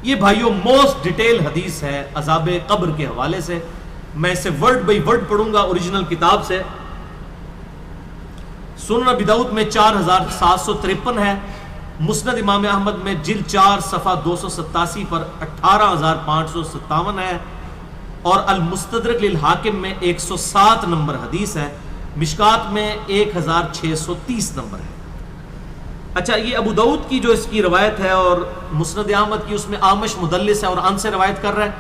یہ بھائیوں most detail حدیث ہے عذاب قبر کے حوالے سے. میں اسے ورڈ بائی ورڈ پڑھوں گا اوریجنل کتاب سے. سنن ابی داؤد میں 4753 ہے. مسند امام احمد میں جلد 4 صفحہ 287 پر 18557 ہے. اور المستدرک للحاکم میں 107 نمبر حدیث ہے. مشکات میں 1630 نمبر ہے. اچھا یہ ابو داؤد کی جو اس کی روایت ہے اور مسند احمد کی، اس میں آمش مدلس ہے اور ان سے روایت کر رہا ہے.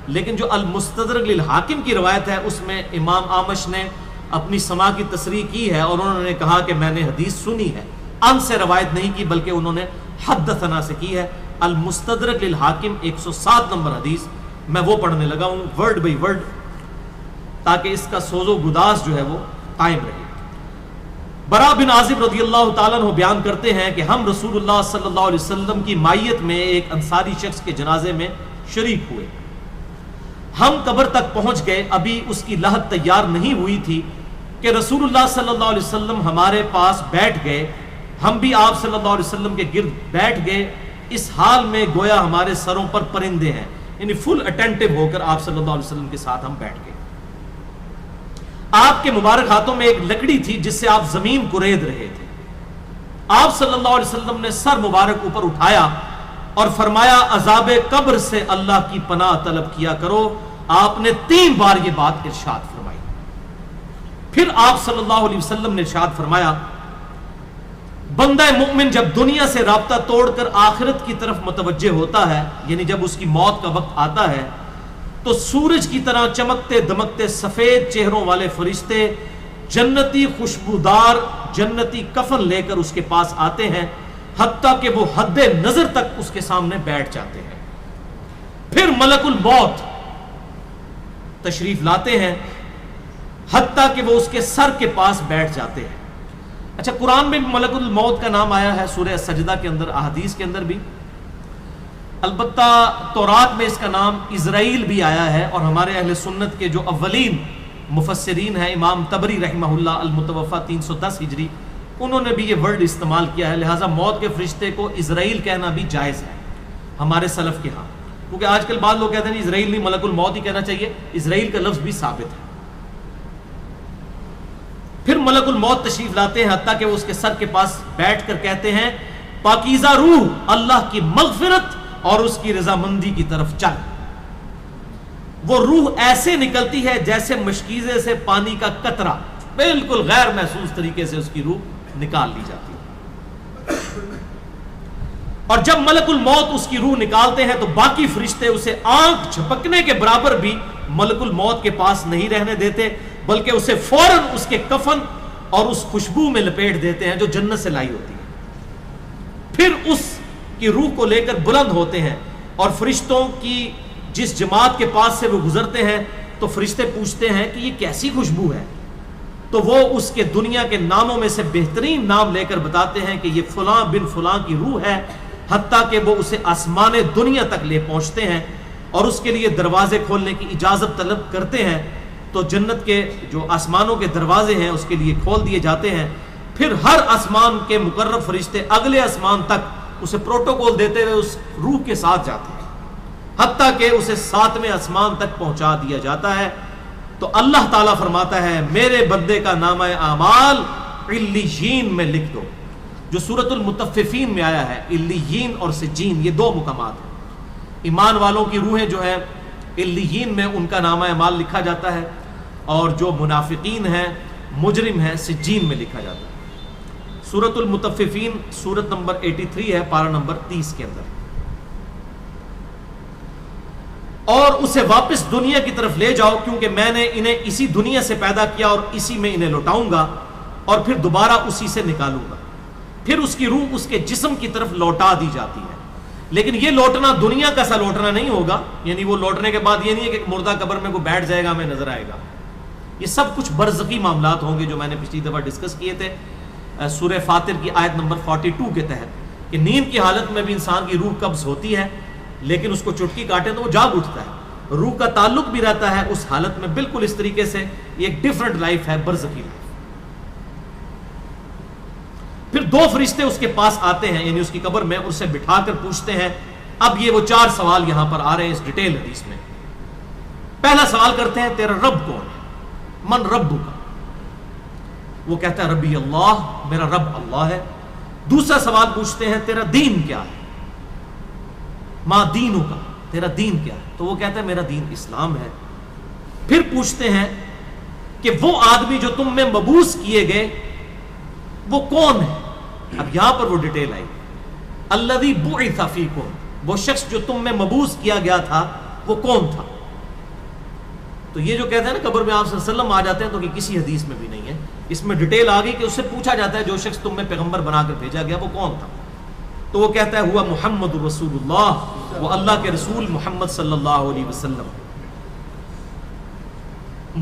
لیکن جو المستدرک للحاکم کی روایت ہے اس میں امام آمش نے اپنی سماع کی تصریح کی ہے اور انہوں نے کہا کہ میں نے حدیث سنی ہے. ان سے روایت نہیں کی بلکہ انہوں نے حدثنا سے کی ہے. المستدرک للحاکم 107 نمبر حدیث میں وہ پڑھنے لگا ہوں ورڈ بائی ورڈ تاکہ اس کا سوز و گداز جو ہے وہ قائم رہے. برا بن عازب رضی اللہ تعالیٰ عنہ بیان کرتے ہیں کہ ہم رسول اللہ صلی اللہ علیہ وسلم کی مائیت میں ایک انصاری شخص کے جنازے میں شریک ہوئے. ہم قبر تک پہنچ گئے، ابھی اس کی لحد تیار نہیں ہوئی تھی کہ رسول اللہ صلی اللہ علیہ وسلم ہمارے پاس بیٹھ گئے. ہم بھی آپ صلی اللہ علیہ وسلم کے گرد بیٹھ گئے، اس حال میں گویا ہمارے سروں پر پرندے ہیں، یعنی فل اٹینٹو ہو کر آپ صلی اللہ علیہ وسلم کے ساتھ ہم بیٹھ گئے. آپ کے مبارک ہاتھوں میں ایک لکڑی تھی جس سے آپ زمین کورید رہے تھے. آپ صلی اللہ علیہ وسلم نے سر مبارک اوپر اٹھایا اور فرمایا عذاب قبر سے اللہ کی پناہ طلب کیا کرو. آپ نے 3 بار یہ بات ارشاد فرمائی. پھر آپ صلی اللہ علیہ وسلم نے ارشاد فرمایا بندہ مومن جب دنیا سے رابطہ توڑ کر آخرت کی طرف متوجہ ہوتا ہے، یعنی جب اس کی موت کا وقت آتا ہے، تو سورج کی طرح چمکتے دمکتے سفید چہروں والے فرشتے جنتی خوشبودار جنتی کفن لے کر اس کے پاس آتے ہیں، حتیٰ کہ وہ حد نظر تک اس کے سامنے بیٹھ جاتے ہیں. پھر ملک الموت تشریف لاتے ہیں حتیٰ کہ وہ اس کے سر کے پاس بیٹھ جاتے ہیں. اچھا قرآن میں بھی ملک الموت کا نام آیا ہے، سورہ سجدہ کے اندر، احادیث کے اندر بھی. البتہ تورات میں اس کا نام اسرائیل بھی آیا ہے، اور ہمارے اہل سنت کے جو اولین مفسرین ہیں امام طبری رحمہ اللہ المتوفی 310 ہجری، انہوں نے بھی یہ ورڈ استعمال کیا ہے. لہٰذا موت کے فرشتے کو اسرائیل کہنا بھی جائز ہے ہمارے سلف کے ہاں، کیونکہ آج کل بعض لوگ کہتے ہیں اسرائیل نہیں ملک الموت ہی کہنا چاہیے. اسرائیل کا لفظ بھی ثابت ہے. پھر ملک الموت تشریف لاتے ہیں حتیٰ کہ وہ اس کے سر کے پاس بیٹھ کر کہتے ہیں پاکیزہ روح اللہ کی مغفرت اور اس کی رضامندی کی طرف چل. وہ روح ایسے نکلتی ہے جیسے مشکیزے سے پانی کا قطرہ، بالکل غیر محسوس طریقے سے اس کی روح نکال لی جاتی ہے. اور جب ملک الموت اس کی روح نکالتے ہیں تو باقی فرشتے اسے آنکھ جھپکنے کے برابر بھی ملک الموت کے پاس نہیں رہنے دیتے، بلکہ اسے فوراً اس کے کفن اور اس خوشبو میں لپیٹ دیتے ہیں جو جنت سے لائی ہوتی ہے. پھر اس کی روح کو لے کر بلند ہوتے ہیں اور فرشتوں کی جس جماعت کے پاس سے وہ گزرتے ہیں تو فرشتے پوچھتے ہیں کہ یہ کیسی خوشبو ہے، تو وہ اس کے دنیا کے ناموں میں سے بہترین نام لے کر بتاتے ہیں کہ یہ فلاں بن فلاں کی روح ہے، حتیٰ کہ وہ اسے آسمان دنیا تک لے پہنچتے ہیں اور اس کے لیے دروازے کھولنے کی اجازت طلب کرتے ہیں. تو جنت کے جو آسمانوں کے دروازے ہیں اس کے لیے کھول دیے جاتے ہیں. پھر ہر آسمان کے مقرب فرشتے اگلے آسمان تک اسے پروٹوکول دیتے ہوئے اس روح کے ساتھ جاتے ہیں، حتیٰ کہ اسے 7ویں آسمان تک پہنچا دیا جاتا ہے. تو اللہ تعالیٰ فرماتا ہے میرے بندے کا نامہ اعمال علیین میں لکھ دو، جو سورۃ المطففین میں آیا ہے. علیین اور سجین یہ 2 مقامات ہیں. ایمان والوں کی روحیں جو ہیں علیین میں ان کا نامہ اعمال لکھا جاتا ہے، اور جو منافقین ہیں مجرم ہیں سجین میں لکھا جاتا ہے. سورۃ المطففین سورت نمبر 83 ہے، پارہ نمبر 30 کے اندر. اور اسے واپس دنیا کی طرف لے جاؤ کیونکہ میں نے انہیں اسی دنیا سے پیدا کیا اور اسی میں انہیں لوٹاؤں گا اور پھر دوبارہ اسی سے نکالوں گا. پھر اس کی روح اس کے جسم کی طرف لوٹا دی جاتی ہے. لیکن یہ لوٹنا دنیا کا سا لوٹنا نہیں ہوگا، یعنی وہ لوٹنے کے بعد یہ نہیں ہے کہ مردہ قبر میں کوئی بیٹھ جائے گا ہمیں نظر آئے گا. یہ سب کچھ برزخی معاملات ہوں گے جو میں نے پچھلی دفعہ ڈسکس کیے تھے سورہ فاطر کی آیت نمبر 42 کے تحت، کہ نیند کی حالت میں بھی انسان کی روح قبض ہوتی ہے لیکن اس کو چٹکی کاٹے تو وہ جاگ اٹھتا ہے. روح کا تعلق بھی رہتا ہے اس حالت میں بالکل اس طریقے سے. یہ ایک ڈیفرنٹ لائف ہے، برزخی لائف. پھر 2 فرشتے اس کے پاس آتے ہیں، یعنی اس کی قبر میں، اسے بٹھا کر پوچھتے ہیں اب یہ وہ 4 سوال یہاں پر آ رہے ہیں اس ڈیٹیل حدیث میں. پہلا سوال کرتے ہیں تیرا رب کون ہے؟ من ربک کا. وہ کہتا ہے ربی اللہ، میرا رب اللہ ہے. دوسرا سوال پوچھتے ہیں تیرا دین کیا ہے؟ ما دینو کا، تیرا دین کیا ہے؟ تو وہ کہتا ہے میرا دین اسلام ہے. پھر پوچھتے ہیں کہ وہ آدمی جو تم میں مبعوث کیے گئے وہ کون ہے؟ اب یہاں پر وہ ڈیٹیل آئی، الذی بعث فیکم، وہ شخص جو تم میں مبعوث کیا گیا تھا وہ کون تھا؟ تو یہ جو کہتے ہیں نا قبر میں آپ صلی اللہ علیہ وسلم آ جاتے ہیں، تو کہ کسی حدیث میں بھی نہیں ہے. اس میں ڈیٹیل آ گئی کہ اس سے پوچھا جاتا ہے جو شخص تم میں پیغمبر بنا کر بھیجا گیا وہ کون تھا؟ تو وہ کہتا ہے ہوا محمد رسول اللہ، وہ اللہ کے رسول محمد صلی اللہ علیہ وسلم.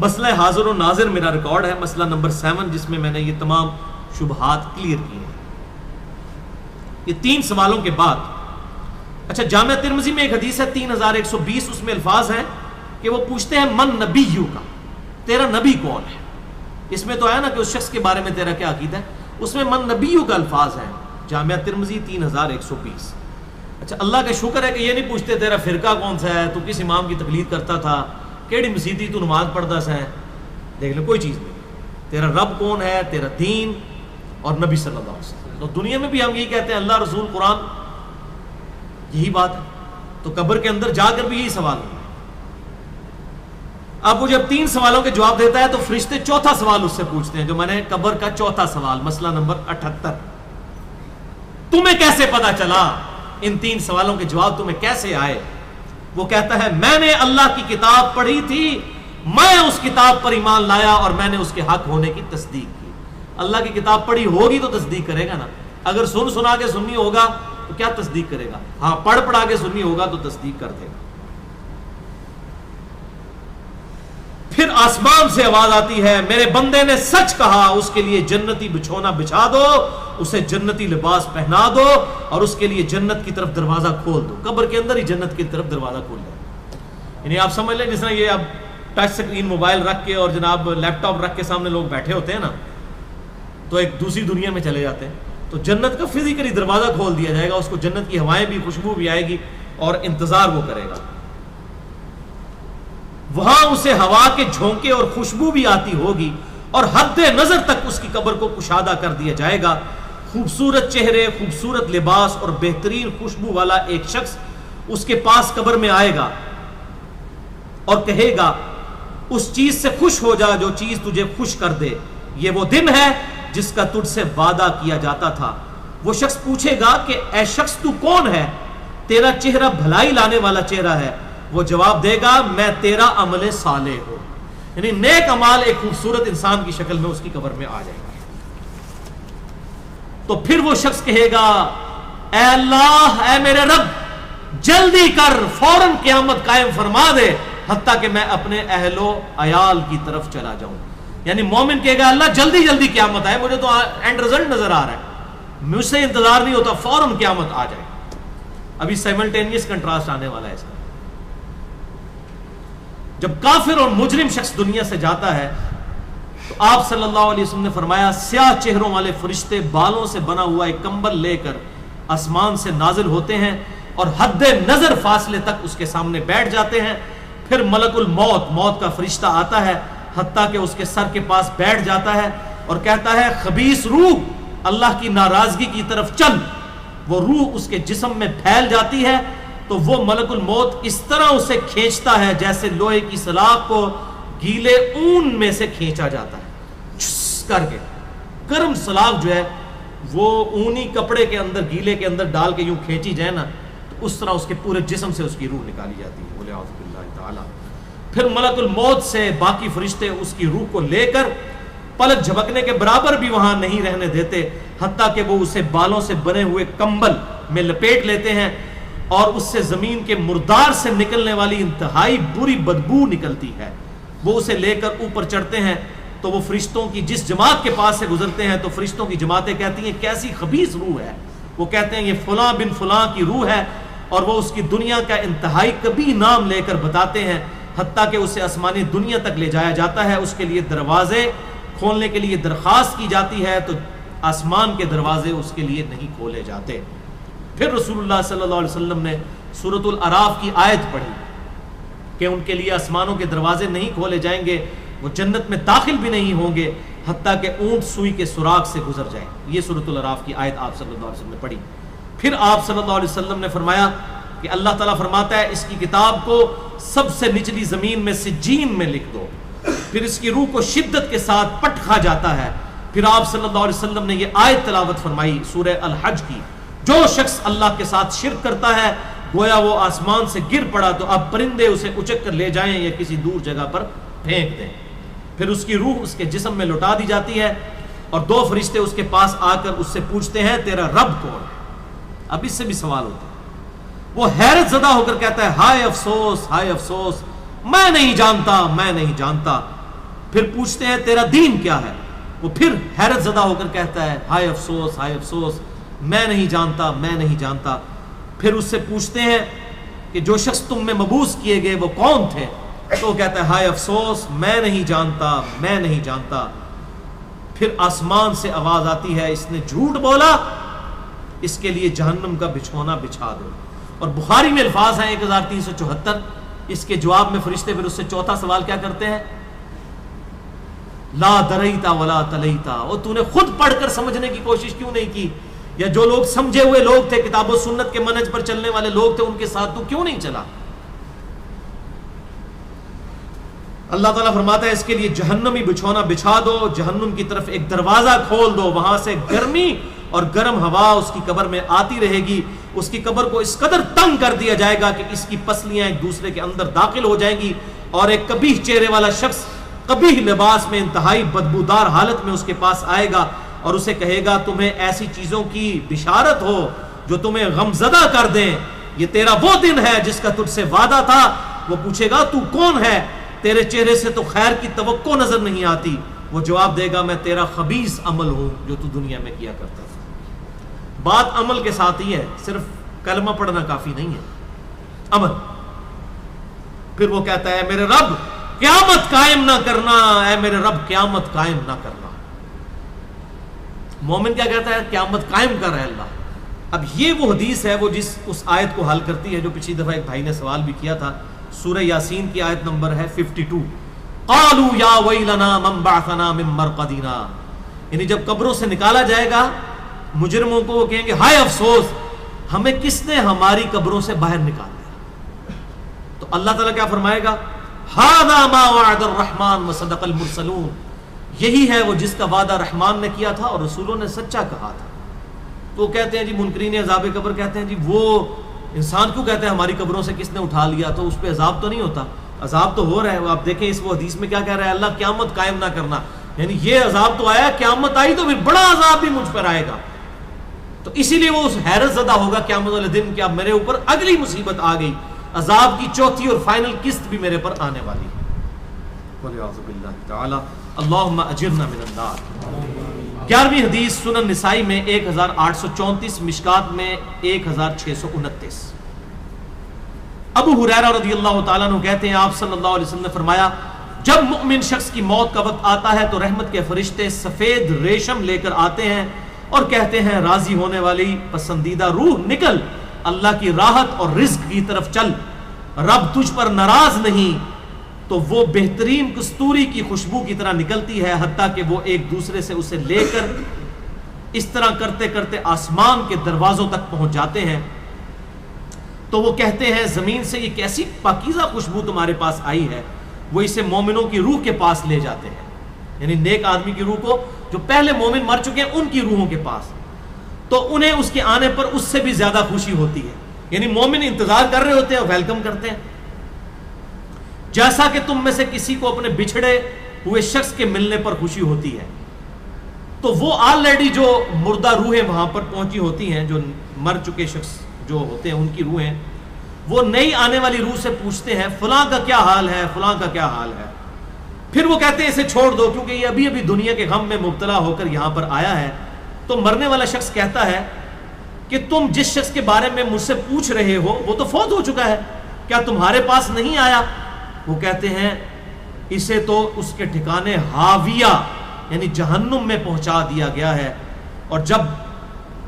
مسئلہ حاضر و ناظر میرا ریکارڈ ہے، مسئلہ نمبر 7، جس میں نے یہ تمام شبہات کلیئر کیے ہیں. یہ 3 سوالوں کے بعد اچھا جامعہ ترمذی میں ایک حدیث ہے 3120، اس میں الفاظ ہیں کہ وہ پوچھتے ہیں من نبیو کا، تیرا نبی کون ہے؟ اس میں تو ہے نا کہ اس شخص کے بارے میں تیرا کیا عقیدہ ہے، اس میں من نبیو کا الفاظ ہیں. جامعہ ترمذی 3120. اچھا اللہ کا شکر ہے کہ یہ نہیں پوچھتے تیرا فرقہ کون سا ہے، تو کس امام کی تقلید کرتا تھا، کیڑی مسیدی تو نماز پڑھتا سا ہے. دیکھ لیں کوئی چیز نہیں. تیرا رب کون ہے، تیرا دین اور نبی صلی اللہ علیہ وسلم. تو دنیا میں بھی ہم یہی کہتے ہیں اللہ رسول قرآن، یہی بات ہے. تو قبر کے اندر جا کر بھی یہی سوال ہے. اب وہ جب 3 سوالوں کے جواب دیتا ہے تو فرشتے 4تھا سوال اس سے پوچھتے ہیں، جو میں نے قبر کا 4تھا سوال، مسئلہ نمبر 78. تمہیں کیسے پتا چلا، ان 3 سوالوں کے جواب تمہیں کیسے آئے؟ وہ کہتا ہے میں نے اللہ کی کتاب پڑھی تھی، میں اس کتاب پر ایمان لایا اور میں نے اس کے حق ہونے کی تصدیق کی. اللہ کی کتاب پڑھی ہوگی تو تصدیق کرے گا نا. اگر سنا کے سنی ہوگا تو کیا تصدیق کرے گا؟ ہاں پڑھا کے سنی ہوگا تو تصدیق کر دے گا. پھر آسمان سے آواز آتی ہے میرے بندے نے سچ کہا، اس کے لیے جنتی بچھونا بچھا دو، اسے جنتی لباس پہنا دو اور اس کے لیے جنت کی طرف دروازہ کھول دو. قبر کے اندر ہی جنت کی طرف دروازہ کھول دو. یعنی آپ سمجھ لیں جس طرح یہ اب ٹچ سکرین موبائل رکھ کے اور جناب لیپ ٹاپ رکھ کے سامنے لوگ بیٹھے ہوتے ہیں نا، تو ایک دوسری دنیا میں چلے جاتے ہیں. تو جنت کا فزیکلی دروازہ کھول دیا جائے گا، اس کو جنت کی ہوائیں بھی، خوشبو بھی آئے گی اور انتظار وہ کرے گا. وہاں اسے ہوا کے جھونکے اور خوشبو بھی آتی ہوگی اور حد نظر تک اس کی قبر کو کشادہ کر دیا جائے گا. خوبصورت چہرے، خوبصورت لباس اور بہترین خوشبو والا ایک شخص اس کے پاس قبر میں آئے گا اور کہے گا اس چیز سے خوش ہو جا جو چیز تجھے خوش کر دے، یہ وہ دن ہے جس کا تجھ سے وعدہ کیا جاتا تھا. وہ شخص پوچھے گا کہ اے شخص تو کون ہے، تیرا چہرہ بھلائی لانے والا چہرہ ہے. وہ جواب دے گا میں تیرا عمل صالح ہوں. یعنی نیک عمال ایک خوبصورت انسان کی شکل میں اس کی قبر میں آ جائے گا. تو پھر وہ شخص کہے گا اے اللہ، اے میرے رب، جلدی کر، فوراً قیامت قائم فرما دے حتیٰ کہ میں اپنے اہل و عیال کی طرف چلا جاؤں. یعنی مومن کہے گا اللہ جلدی جلدی قیامت آئے، مجھے تو اینڈ رزلٹ نظر آ رہا ہے، مجھ سے انتظار نہیں ہوتا، فوراً قیامت آ جائے. ابھی سائملٹینیس کنٹراسٹ آنے والا ہے اس کا. جب کافر اور مجرم شخص دنیا سے جاتا ہے تو آپ صلی اللہ علیہ وسلم نے فرمایا سیاہ چہروں والے فرشتے بالوں سے بنا ہوا ایک کمبل لے کر آسمان سے نازل ہوتے ہیں اور حد نظر فاصلے تک اس کے سامنے بیٹھ جاتے ہیں. پھر ملک الموت، موت کا فرشتہ آتا ہے حتیٰ کہ اس کے سر کے پاس بیٹھ جاتا ہے اور کہتا ہے خبیث روح اللہ کی ناراضگی کی طرف چل. وہ روح اس کے جسم میں پھیل جاتی ہے تو وہ ملک الموت اس طرح اسے کھینچتا ہے جیسے لوہے کی سلاخ کو گیلے اون میں سے کھینچا جاتا ہے چھس کر کے. گرم سلاخ جو ہے وہ اونی کپڑے کے اندر، گیلے کے اندر ڈال کے یوں کھینچی جائے نا تو اس طرح اس کے پورے جسم سے اس کی روح نکالی جاتی ہے. بولے اعوذ باللہ تعالی. پھر ملک الموت سے باقی فرشتے اس کی روح کو لے کر پلک جھپکنے کے برابر بھی وہاں نہیں رہنے دیتے حتیٰ کہ وہ اسے بالوں سے بنے ہوئے کمبل میں لپیٹ لیتے ہیں اور اس سے زمین کے مردار سے نکلنے والی انتہائی بری بدبو نکلتی ہے. وہ اسے لے کر اوپر چڑھتے ہیں تو وہ فرشتوں کی جس جماعت کے پاس سے گزرتے ہیں تو فرشتوں کی جماعتیں کہتی ہیں کیسی خبیث روح ہے. وہ کہتے ہیں یہ فلاں بن فلاں کی روح ہے اور وہ اس کی دنیا کا انتہائی کبھی نام لے کر بتاتے ہیں حتیٰ کہ اسے آسمانی دنیا تک لے جایا جاتا ہے. اس کے لیے دروازے کھولنے کے لیے درخواست کی جاتی ہے تو آسمان کے دروازے اس کے لیے نہیں کھولے جاتے. پھر رسول اللہ صلی اللہ علیہ وسلم نے سورۃ الاعراف کی آیت پڑھی کہ ان کے لیے آسمانوں کے دروازے نہیں کھولے جائیں گے، وہ جنت میں داخل بھی نہیں ہوں گے حتیٰ کہ اونٹ سوئی کے سوراخ سے گزر جائیں۔ یہ سورۃ الاعراف کی آیت آپ صلی اللہ علیہ وسلم نے پڑھی۔ پھر آپ صلی اللہ علیہ وسلم نے فرمایا کہ اللہ تعالیٰ فرماتا ہے اس کی کتاب کو سب سے نچلی زمین میں سجین میں لکھ دو، پھر اس کی روح کو شدت کے ساتھ پٹ کھا جاتا ہے۔ پھر آپ صلی اللہ علیہ وسلم نے یہ آیت تلاوت فرمائی سورہ الحج کی، جو شخص اللہ کے ساتھ شرک کرتا ہے گویا وہ آسمان سے گر پڑا تو اب پرندے اسے اچک کر لے جائیں یا کسی دور جگہ پر پھینک دیں۔ پھر اس کی روح اس کے جسم میں لوٹا دی جاتی ہے اور دو فرشتے اس کے پاس آ کر اس سے پوچھتے ہیں تیرا رب کون ہے؟ اب اس سے بھی سوال ہوتا ہے۔ وہ حیرت زدہ ہو کر کہتا ہے ہائے افسوس، ہائے افسوس، میں نہیں جانتا، میں نہیں جانتا۔ پھر پوچھتے ہیں تیرا دین کیا ہے؟ وہ پھر حیرت زدہ ہو کر کہتا ہے ہائے افسوس، ہائے افسوس، میں نہیں جانتا، میں نہیں جانتا۔ پھر اس سے پوچھتے ہیں کہ جو شخص تم میں مبعوث کیے گئے وہ کون تھے؟ تو وہ کہتا ہے ہائے افسوس، میں نہیں جانتا، میں نہیں جانتا۔ پھر آسمان سے آواز آتی ہے اس نے جھوٹ بولا، اس کے لیے جہنم کا بچھونا بچھا دو۔ اور بخاری میں الفاظ ہیں 1374۔ اس کے جواب میں فرشتے پھر اس سے چوتھا سوال کیا کرتے ہیں؟ لا دریتا ولا تلیتا، اور تو نے خود پڑھ کر سمجھنے کی کوشش کیوں نہیں کی؟ یا جو لوگ سمجھے ہوئے لوگ تھے، کتاب و سنت کے منہج پر چلنے والے لوگ تھے، ان کے ساتھ تو کیوں نہیں چلا؟ اللہ تعالیٰ فرماتا ہے اس کے لیے جہنمی بچھونا بچھا دو، جہنم کی طرف ایک دروازہ کھول دو، وہاں سے گرمی اور گرم ہوا اس کی قبر میں آتی رہے گی۔ اس کی قبر کو اس قدر تنگ کر دیا جائے گا کہ اس کی پسلیاں ایک دوسرے کے اندر داخل ہو جائیں گی، اور ایک قبیح چہرے والا شخص قبیح لباس میں انتہائی بدبودار حالت میں اس کے پاس آئے گا اور اسے کہے گا تمہیں ایسی چیزوں کی بشارت ہو جو تمہیں غمزدہ کر دیں، یہ تیرا وہ دن ہے جس کا تجھ سے وعدہ تھا۔ وہ پوچھے گا تو کون ہے؟ تیرے چہرے سے تو خیر کی توقع نظر نہیں آتی۔ وہ جواب دے گا میں تیرا خبیث عمل ہوں جو تو دنیا میں کیا کرتا تھا۔ بات عمل کے ساتھ ہی ہے، صرف کلمہ پڑھنا کافی نہیں ہے، عمل۔ پھر وہ کہتا ہے میرے رب قیامت قائم نہ کرنا، اے میرے رب قیامت قائم نہ کرنا۔ مومن کیا کہتا ہے؟ قیامت قائم کر رہا ہے اللہ۔ اب یہ وہ حدیث ہے وہ جس اس آیت کو حل کرتی ہے جو پچھلی دفعہ ایک بھائی نے سوال بھی کیا تھا۔ سورہ یاسین کی آیت نمبر ہے 52۔ قالوا یا ویلنا من بعثنا من مرقدنا، یعنی جب قبروں سے نکالا جائے گا مجرموں کو، وہ کہیں گے ہائے افسوس، ہمیں کس نے ہماری قبروں سے باہر نکال دیا۔ تو اللہ تعالیٰ کیا فرمائے گا؟ ھذا ما وعد الرحمن وصدق المرسلون، یہی ہے وہ جس کا وعدہ رحمان نے کیا تھا اور رسولوں نے سچا کہا تھا۔ تو کہتے ہیں جی منکرین عذاب قبر کہتے ہیں جی وہ انسان کیوں کہتے ہیں ہماری قبروں سے کس نے اٹھا لیا، تو اس پہ عذاب تو نہیں ہوتا؟ عذاب تو ہو رہا ہے۔ آپ دیکھیں اس وہ حدیث میں کیا کہہ رہا ہے اللہ قیامت قائم نہ کرنا، یعنی یہ عذاب تو آیا، قیامت آئی تو پھر بڑا عذاب بھی مجھ پر آئے گا۔ تو اسی لیے وہ اس حیرت زدہ ہوگا قیامت والے دن کہ اب میرے اوپر اگلی مصیبت آ گئی، عذاب کی چوتھی اور فائنل قسط بھی میرے پر آنے والی ہے۔ وَلِعَوْذُ بِاللَّهِ تَعَالَى اللہم اجرنا من النار۔ 11ویں حدیث سنن نسائی میں 1834، مشکات میں 1629۔ ابو ہریرہ رضی اللہ تعالیٰ عنہ کہتے ہیں آپ صلی اللہ علیہ وسلم نے فرمایا جب مؤمن شخص کی موت کا وقت آتا ہے تو رحمت کے فرشتے سفید ریشم لے کر آتے ہیں اور کہتے ہیں راضی ہونے والی پسندیدہ روح نکل، اللہ کی راحت اور رزق کی طرف چل، رب تجھ پر ناراض نہیں۔ تو وہ بہترین کستوری کی خوشبو کی طرح نکلتی ہے حتیٰ کہ وہ ایک دوسرے سے اسے لے کر اس طرح کرتے کرتے آسمان کے دروازوں تک پہنچ جاتے ہیں۔ تو وہ کہتے ہیں زمین سے یہ کیسی پاکیزہ خوشبو تمہارے پاس آئی ہے، وہ اسے مومنوں کی روح کے پاس لے جاتے ہیں، یعنی نیک آدمی کی روح کو، جو پہلے مومن مر چکے ہیں ان کی روحوں کے پاس، تو انہیں اس کے آنے پر اس سے بھی زیادہ خوشی ہوتی ہے، یعنی مومن انتظار کر رہے ہوتے ہیں اور ویلکم کرتے ہیں۔ جیسا کہ تم میں سے کسی کو اپنے بچھڑے ہوئے شخص کے ملنے پر خوشی ہوتی ہے، تو وہ آلریڈی جو مردہ روحیں وہاں پر پہنچی ہوتی ہیں، جو مر چکے شخص جو ہوتے ہیں ان کی روحیں، وہ نئی آنے والی روح سے پوچھتے ہیں فلاں کا کیا حال ہے، فلاں کا کیا حال ہے۔ پھر وہ کہتے ہیں اسے چھوڑ دو کیونکہ یہ ابھی ابھی دنیا کے غم میں مبتلا ہو کر یہاں پر آیا ہے۔ تو مرنے والا شخص کہتا ہے کہ تم جس شخص کے بارے میں مجھ سے پوچھ رہے ہو وہ تو فوت ہو چکا ہے، کیا تمہارے پاس نہیں آیا؟ وہ کہتے ہیں اسے تو اس کے ٹھکانے ہاویہ یعنی جہنم میں پہنچا دیا گیا ہے، اور جب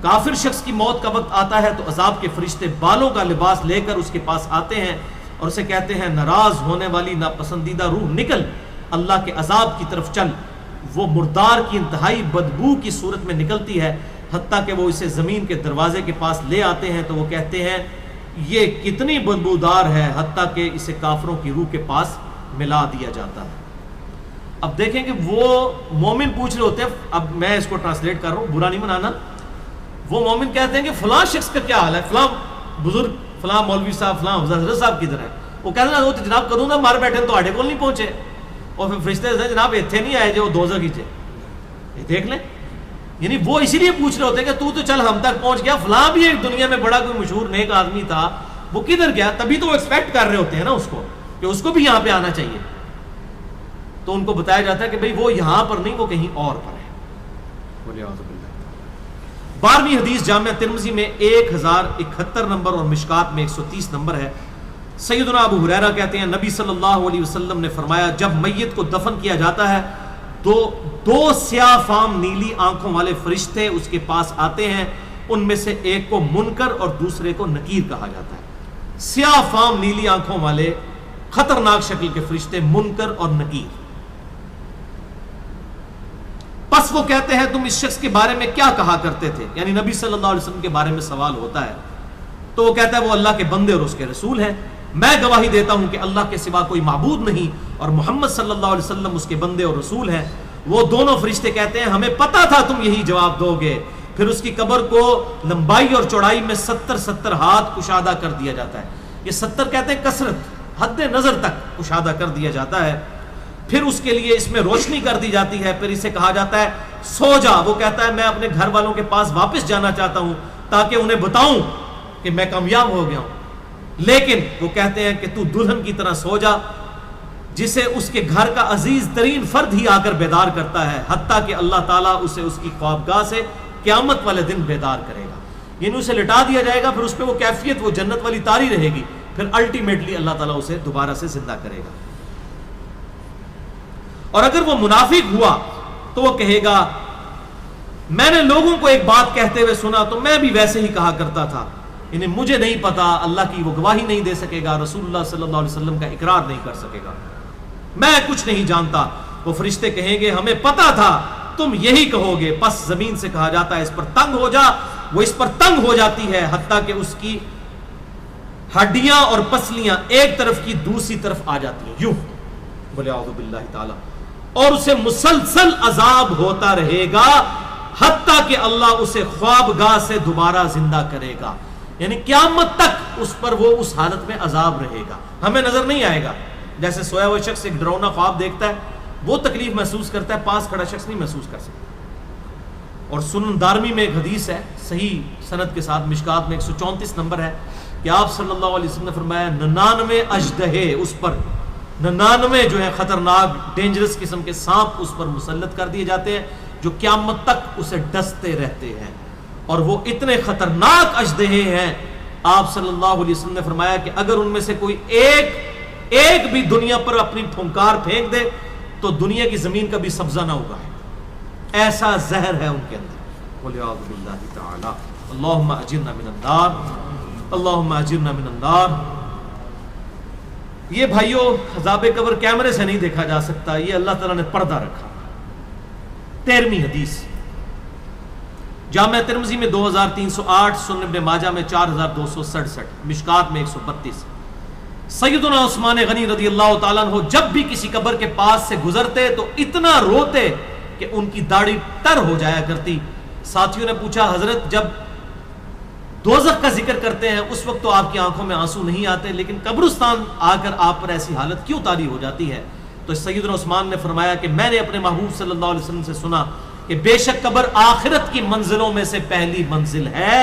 کافر شخص کی موت کا وقت آتا ہے تو عذاب کے فرشتے بالوں کا لباس لے کر اس کے پاس آتے ہیں اور اسے کہتے ہیں ناراض ہونے والی ناپسندیدہ روح نکل، اللہ کے عذاب کی طرف چل۔ وہ مردار کی انتہائی بدبو کی صورت میں نکلتی ہے، حتیٰ کہ وہ اسے زمین کے دروازے کے پاس لے آتے ہیں تو وہ کہتے ہیں یہ کتنی بدبودار ہے، حتیٰ کہ اسے کافروں کی روح کے پاس ملا دیا جاتا ہے۔ اب دیکھیں کہ وہ مومن پوچھ رہے ہوتے ہیں، اب میں اس کو ٹرانسلیٹ کر رہا ہوں، برا نہیں منانا، وہ مومن کہتے ہیں کہ فلاں شخص کا کیا حال ہے، فلاں بزرگ، فلاں مولوی صاحب، فلاں حضرت صاحب کدھر ہے؟ وہ کہتے ہیں وہ تو جناب کدوں نہ مار بیٹھے تو آڈے کول نہیں پہنچے، اور پھر فرشتے سے جناب اتنے نہیں آئے جو دوزخ ہی تھے، یہ دیکھ لیں۔ یعنی وہ اسی لیے پوچھ رہے ہوتے ہیں کہ تو چل ہم تک پہنچ گیا، فلاں بھی ایک دنیا میں بڑا کوئی مشہور نیک آدمی تھا، وہ کدھر گیا؟ تبھی تو وہ ایکسپیکٹ کر رہے ہوتے ہیں نا اس کو کہ اس کو بھی یہاں پہ آنا چاہیے، تو ان کو بتایا جاتا ہے کہ بھئی وہ یہاں پر نہیں، وہ کہیں اور پر ہے۔ 12ویں حدیث جامعہ ترمذی میں 1071 نمبر اور مشکات میں 130 نمبر ہے۔ سیدنا ابو ہریرہ کہتے ہیں نبی صلی اللہ علیہ وسلم نے فرمایا جب میت کو دفن کیا جاتا ہے تو 2 سیاہ فام نیلی آنکھوں والے فرشتے اس کے پاس آتے ہیں، ان میں سے ایک کو منکر اور دوسرے کو نکیر کہا جاتا ہے۔ سیاہ فام نیلی آنکھوں والے خطرناک شکل کے فرشتے منکر اور نکیر۔ پس وہ کہتے ہیں تم اس شخص کے بارے میں کیا کہا کرتے تھے، یعنی نبی صلی اللہ علیہ وسلم کے بارے میں سوال ہوتا ہے تو وہ کہتا ہے وہ اللہ کے بندے اور اس کے رسول ہیں، میں گواہی دیتا ہوں کہ اللہ کے سوا کوئی معبود نہیں اور محمد صلی اللہ علیہ وسلم اس کے بندے اور رسول ہیں۔ وہ دونوں فرشتے کہتے ہیں ہمیں پتا تھا تم یہی جواب دو گے۔ پھر اس کی قبر کو لمبائی اور چوڑائی میں 70 ہاتھ کشادہ کر دیا جاتا ہے، یہ 70 کہتے ہیں کثرت، حد نظر تک کشادہ کر دیا جاتا ہے۔ پھر اس کے لیے اس میں روشنی کر دی جاتی ہے، پھر اسے کہا جاتا ہے سو جا، وہ کہتا ہے میں اپنے گھر والوں کے پاس واپس جانا چاہتا ہوں تاکہ انہیں بتاؤں کہ میں کامیاب ہو گیا ہوں، لیکن وہ کہتے ہیں کہ تو دلہن کی طرح سو جا، جسے اس کے گھر کا عزیز ترین فرد ہی آ کر بیدار کرتا ہے، حتیٰ کہ اللہ تعالیٰ اسے اس کی خوابگاہ سے قیامت والے دن بیدار کرے گا، یعنی اسے لٹا دیا جائے گا، پھر اس پہ وہ کیفیت وہ جنت والی طاری رہے گی، پھر الٹیمیٹلی اللہ تعالیٰ اسے دوبارہ سے زندہ کرے گا۔ اور اگر وہ منافق ہوا تو وہ کہے گا میں نے لوگوں کو ایک بات کہتے ہوئے سنا تو میں بھی ویسے ہی کہا کرتا تھا، یعنی مجھے نہیں پتا، اللہ کی وہ گواہی نہیں دے سکے گا، رسول اللہ صلی اللہ علیہ وسلم کا اقرار نہیں کر سکے گا، میں کچھ نہیں جانتا۔ وہ فرشتے کہیں گے ہمیں پتا تھا تم یہی کہو گے، پس زمین سے کہا جاتا ہے اس پر تنگ ہو جا، وہ اس پر تنگ ہو جاتی ہے حتیٰ کہ اس کی ہڈیاں اور پسلیاں ایک طرف کی دوسری طرف آ جاتی ہیں، یوں بولے اعوذ باللہ تعالی، اور اسے مسلسل عذاب ہوتا رہے گا حتیٰ کہ اللہ اسے خوابگاہ سے دوبارہ زندہ کرے گا، یعنی قیامت تک اس پر وہ اس حالت میں عذاب رہے گا، ہمیں نظر نہیں آئے گا۔ جیسے سویا ہوا شخص ایک ڈراؤنا خواب دیکھتا ہے وہ تکلیف محسوس کرتا ہے، پاس کھڑا شخص نہیں محسوس کر سکتا۔ اور سنن دارمی میں ایک حدیث ہے صحیح سند کے ساتھ، مشکات میں 134 نمبر ہے کہ آپ صلی اللہ علیہ وسلم نے فرمایا 99 اژدہے اس پر، 99 جو ہے خطرناک ڈینجرس قسم کے سانپ اس پر مسلط کر دیے جاتے ہیں جو قیامت تک اسے ڈستے رہتے ہیں، اور وہ اتنے خطرناک اژدہے ہیں، آپ صلی اللہ علیہ وسلم نے فرمایا کہ اگر ان میں سے کوئی ایک بھی دنیا پر اپنی پھنکار پھینک دے تو دنیا کی زمین کا بھی سبزہ نہ اگائے، ایسا زہر ہے ان کے اندر۔ وَلِعَاذُ بِاللَّهِ تَعَالَى اللہم اجرنا من النار، اللہم اجرنا من النار۔ یہ بھائیو عذاب قبر کیمرے سے نہیں دیکھا جا سکتا، یہ اللہ تعالیٰ نے پردہ رکھا۔ 13ویں حدیث جامعہ ترمذی میں 2308، سنن ابن ماجہ میں 4267، مشکات میں 132۔ سیدنا عثمان غنی رضی اللہ تعالیٰ عنہ جب بھی کسی قبر کے پاس سے گزرتے تو اتنا روتے کہ ان کی داڑھی تر ہو جایا کرتی۔ ساتھیوں نے پوچھا حضرت جب دوزخ کا ذکر کرتے ہیں اس وقت تو آپ کی آنکھوں میں آنسو نہیں آتے، لیکن قبرستان آ کر آپ پر ایسی حالت کیوں طاری ہو جاتی ہے؟ تو سیدنا عثمان نے فرمایا کہ میں نے اپنے محبوب صلی اللہ علیہ وسلم سے سنا کہ بے شک قبر آخرت کی منزلوں میں سے پہلی منزل ہے،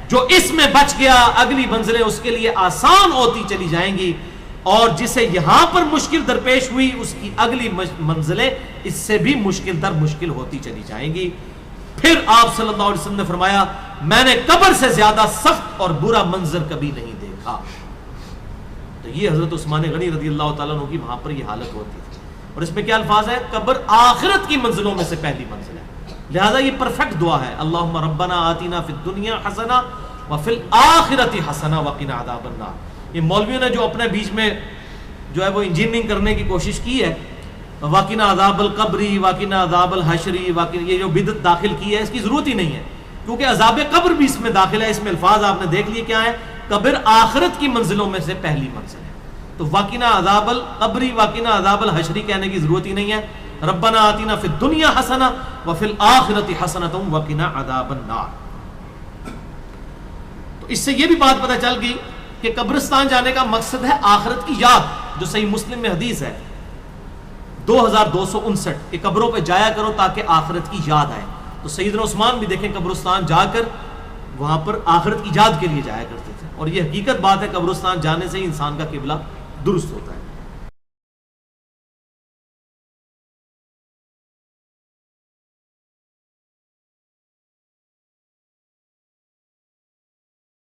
جو اس میں بچ گیا اگلی منزلیں اس کے لیے آسان ہوتی چلی جائیں گی، اور جسے یہاں پر مشکل درپیش ہوئی اس کی اگلی منزلیں اس سے بھی مشکل در مشکل ہوتی چلی جائیں گی۔ پھر آپ صلی اللہ علیہ وسلم نے فرمایا میں نے قبر سے زیادہ سخت اور برا منظر کبھی نہیں دیکھا۔ تو یہ حضرت عثمان غنی رضی اللہ تعالیٰ عنہ کی وہاں پر یہ حالت ہوتی تھی، اور اس میں کیا الفاظ ہے؟ قبر آخرت کی منزلوں میں سے پہلی منزل ہے۔ لہذا یہ پرفیکٹ دعا ہے، اللہم ربنا آتینا فی الدنیا حسنہ وفی الآخرۃ حسنہ وقنا عذاب النار۔ یہ مولویوں نے جو اپنے بیچ میں جو ہے وہ انجینئرنگ کرنے کی کوشش کی ہے، وقنا عذاب القبری، وقنا عذاب الحشری، یہ جو بدعت داخل کی ہے، اس کی ضرورت ہی نہیں ہے، کیونکہ عذاب قبر بھی اس میں داخل ہے۔ اس میں الفاظ آپ نے دیکھ لیے کیا ہے، قبر آخرت کی منزلوں میں سے پہلی منزل ہے، تو وقنا عذاب القبری وقنا عذاب الحشری کہنے کی ضرورت ہی نہیں ہے۔ ربنا آتینا فی الدنیا حسنہ وفی الآخرۃ حسنۃ وقنا عذاب النار۔ تو اس سے یہ بھی بات پتہ چل گئی کہ قبرستان جانے کا مقصد ہے آخرت کی یاد، جو صحیح مسلم میں حدیث ہے 2259 کہ قبروں پہ جایا کرو تاکہ آخرت کی یاد آئے۔ تو سیدنا عثمان بھی دیکھیں قبرستان جا کر وہاں پر آخرت کی یاد کے لیے جایا کرتے تھے، اور یہ حقیقت بات ہے، قبرستان جانے سے ہی انسان کا قبلہ درست ہوتا ہے۔